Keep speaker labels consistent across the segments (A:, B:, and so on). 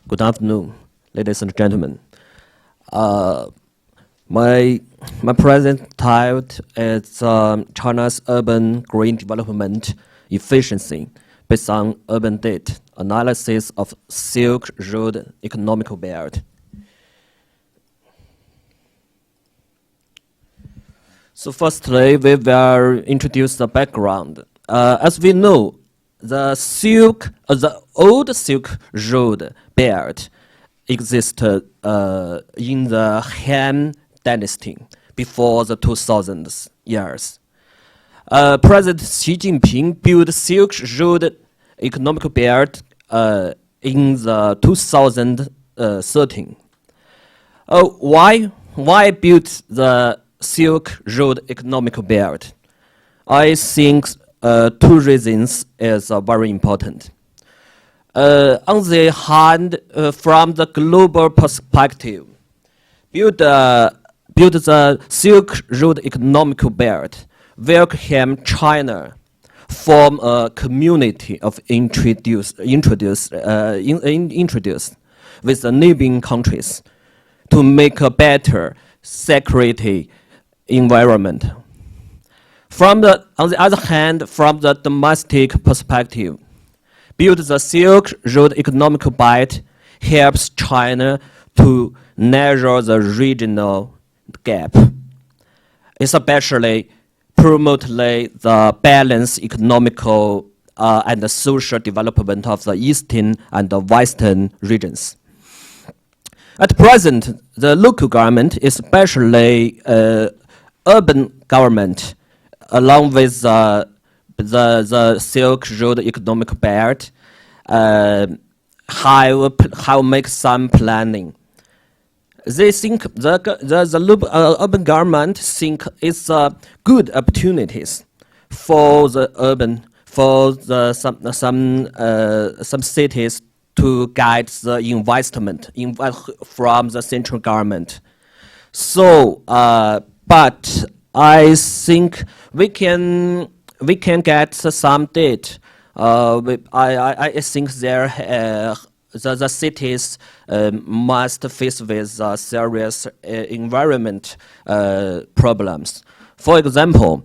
A: Good afternoon, ladies and gentlemen. My present title is China's urban green development efficiency based on urban data analysis of Silk Road economical belt. So firstly, we will introduce the background. As we know, the old Silk Road belt existed in the Han Dynasty before the 2000s years. President Xi Jinping built Silk Road economic belt in the 2013. Why build the Silk Road economic belt? I think two reasons is very important. On the hand, from the global perspective, build the Silk Road economic belt will help China form a community of introduced with the neighboring countries to make a better security environment. On the other hand, from the domestic perspective, build the Silk Road economic belt helps China to narrow the regional gap, especially promote the balanced economical and the social development of the eastern and the western regions. At present, the local government, especially urban government, along with the Silk Road economic belt, have make some planning. They think the urban government think it's good opportunities for the urban some cities to guide the investment from the central government. So, but I think we can get some data. I think the cities must face with serious environment problems. For example,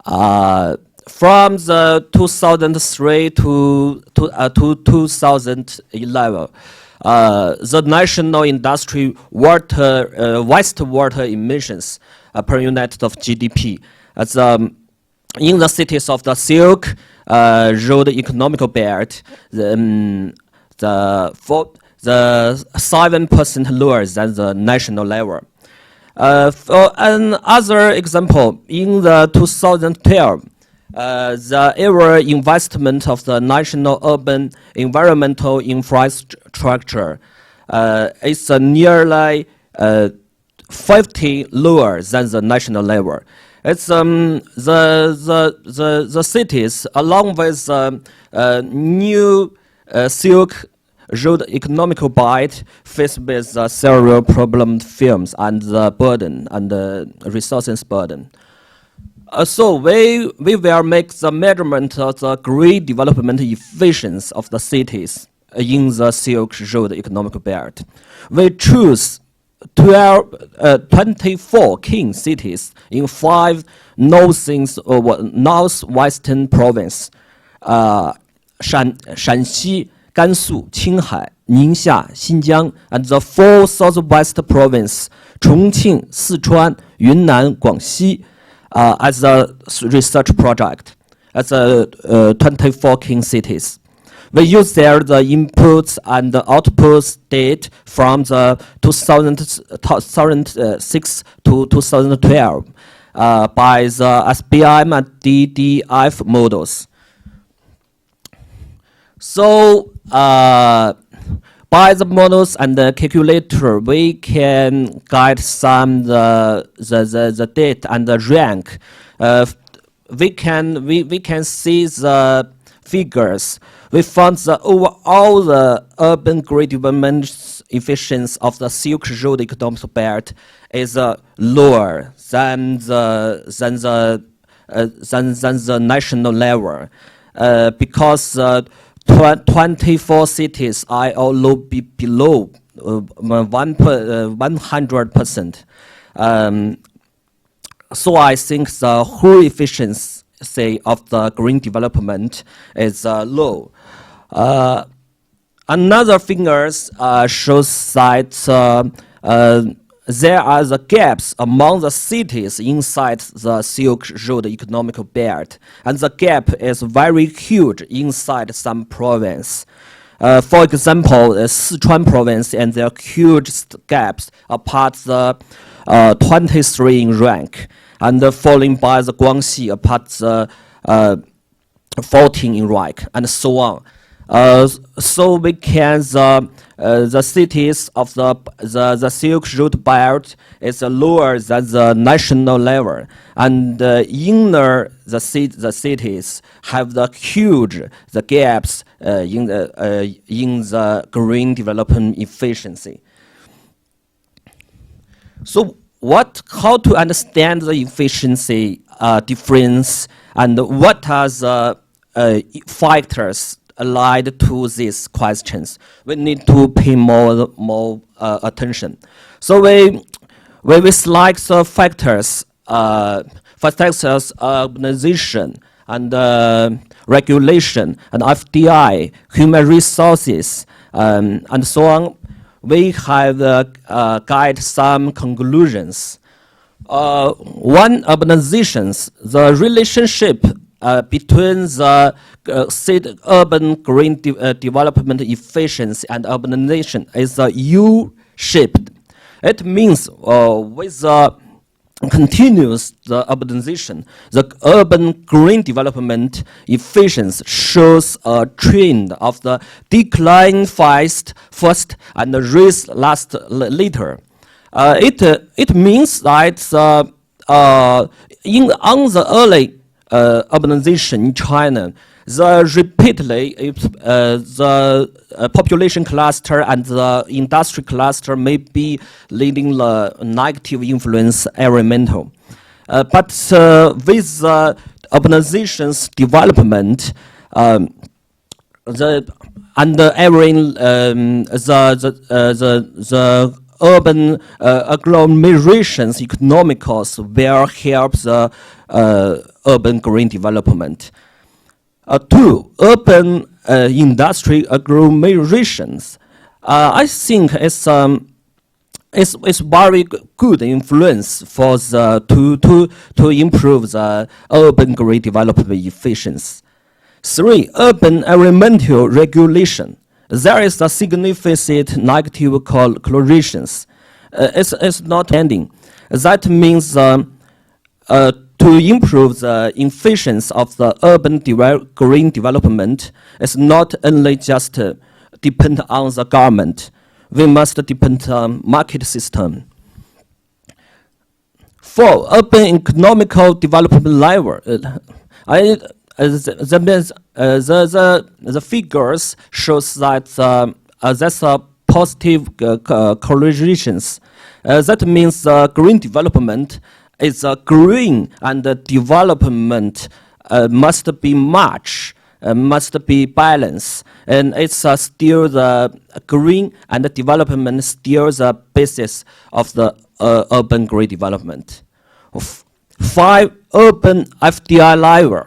A: from the 2003 to 2011, the national industry wastewater emissions per unit of GDP in the cities of the Silk Road economical belt, the 7% lower than the national level. For another example, in the 2012, the area investment of the national urban environmental infrastructure is nearly 50 lower than the national level. It's the cities along with new Silk Road economical belt face with several problem firms and the burden and the resources burden. So we will make the measurement of the green development efficiency of the cities in the Silk Road economic belt. We choose 24 key cities in 5 northwestern provinces, Shanxi, Gansu, Qinghai, Ningxia, Xinjiang, and the 4 southwest provinces, Chongqing, Sichuan, Yunnan, Guangxi, as a research project, as 24 key cities. We use there the inputs and the outputs data from the 2006 to 2012 by the SBM and DDF models. So by the models and the calculator, we can guide some the data and the rank. We can see the figures. We found the overall the urban green development efficiency of the Silk Road economic belt is lower than the national level, because 24 cities are all below 100%. So I think the whole efficiency of the green development is low. Another figures shows that there are the gaps among the cities inside the Silk Road economical belt, and the gap is very huge inside some province. For example, Sichuan province and their huge gaps apart the 23 in rank, and following by the Guangxi apart the 14 in rank, and so on. So we can the cities of the Silk Road belt is lower than the national level, and inner the cities have the huge the gaps in the green development efficiency. So how to understand the efficiency difference, and what are the factors allied to these questions? We need to pay more attention. So we select the factors, urbanization and regulation and FDI, human resources, and so on. We have guide some conclusions. One, urbanizations, the relationship between the urban green development efficiency and urbanization is U-shaped. It means with continuous the urbanization, the urban green development efficiency shows a trend of the decline first and rise later. It means that on the early urbanization in China, the repeatedly the population cluster and the industry cluster may be leading the negative influence environmental. But with the urbanization's development, the urban agglomerations economicals will help the urban green development. Two, urban industry agglomerations. I think it's very good influence for to improve the urban green development efficiency. Three, urban environmental regulation. There is a significant negative correlations. It's not ending. That means to improve the efficiency of the urban green development is not only just depend on the government. We must depend on market system. Four, urban economical development level. The figures shows that that's a positive correlations. That means green development is green, and the development must be matched, must be balanced, and it's still the green and the development still the basis of the urban green development. Five, urban FDI level.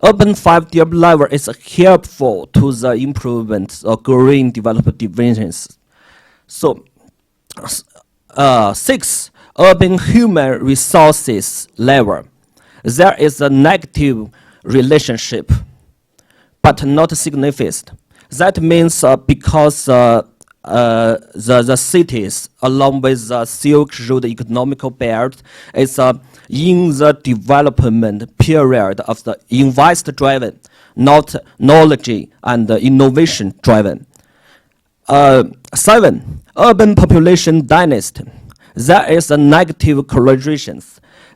A: Urban 5D level is helpful to the improvement of green development divisions. So, six, urban human resources level. There is a negative relationship, but not significant. That means because the cities along with the Silk Road economical belt is in the development period of the invest-driven, not knowledge and innovation-driven. Seven, urban population dynasty. There is a negative correlation.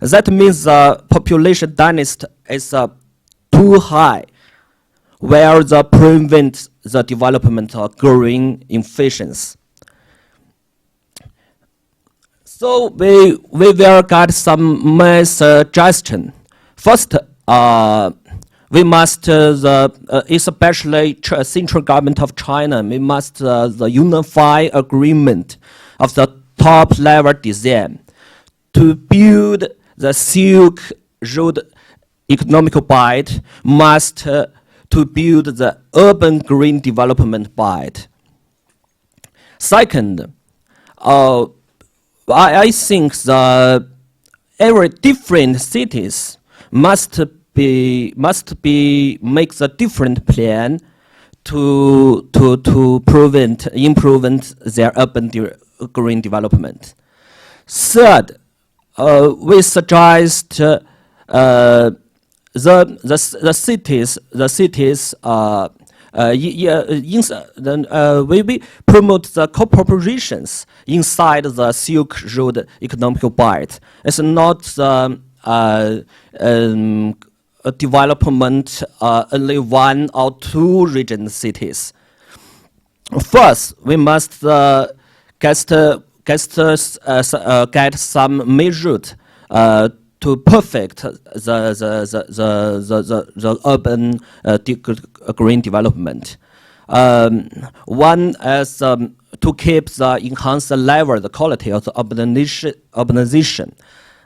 A: That means the population dynasty is too high, where the prevent the development of green efficiency. So we will get some suggestion. First, we must, especially central government of China, we must the unify agreement of the top level design to build the Silk Road economical belt, must to build the urban green development belt. Second, I think the every different cities must make a different plan to improve their urban green development. Third, we suggest the cities we promote the corporations inside the Silk Road economic belt. It's not a development only one or two region cities. First, we must get some measures to perfect the urban green development. One is to keep the enhance the level, the quality of the urbanization,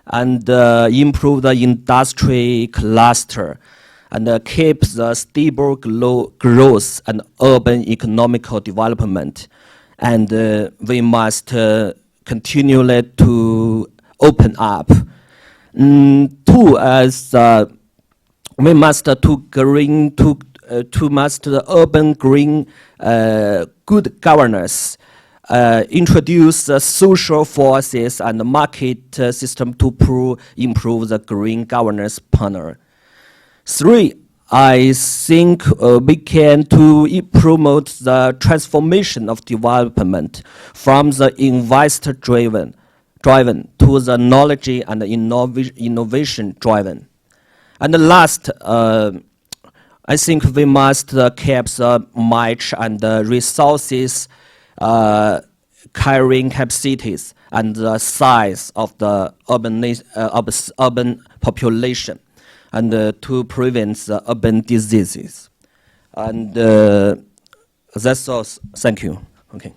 A: and improve the industry cluster, and keep the stable growth and urban economical development. And we must continually to open up. Two, as we must to master the urban green good governance, introduce the social forces and the market system to improve the green governance panel. Three, I think we can to promote the transformation of development from the investor driven to the knowledge and innovation driven. And the last, I think we must keep the match and resources carrying capacities and the size of the urban population, and to prevent the urban diseases. And that's all. Thank you. Okay.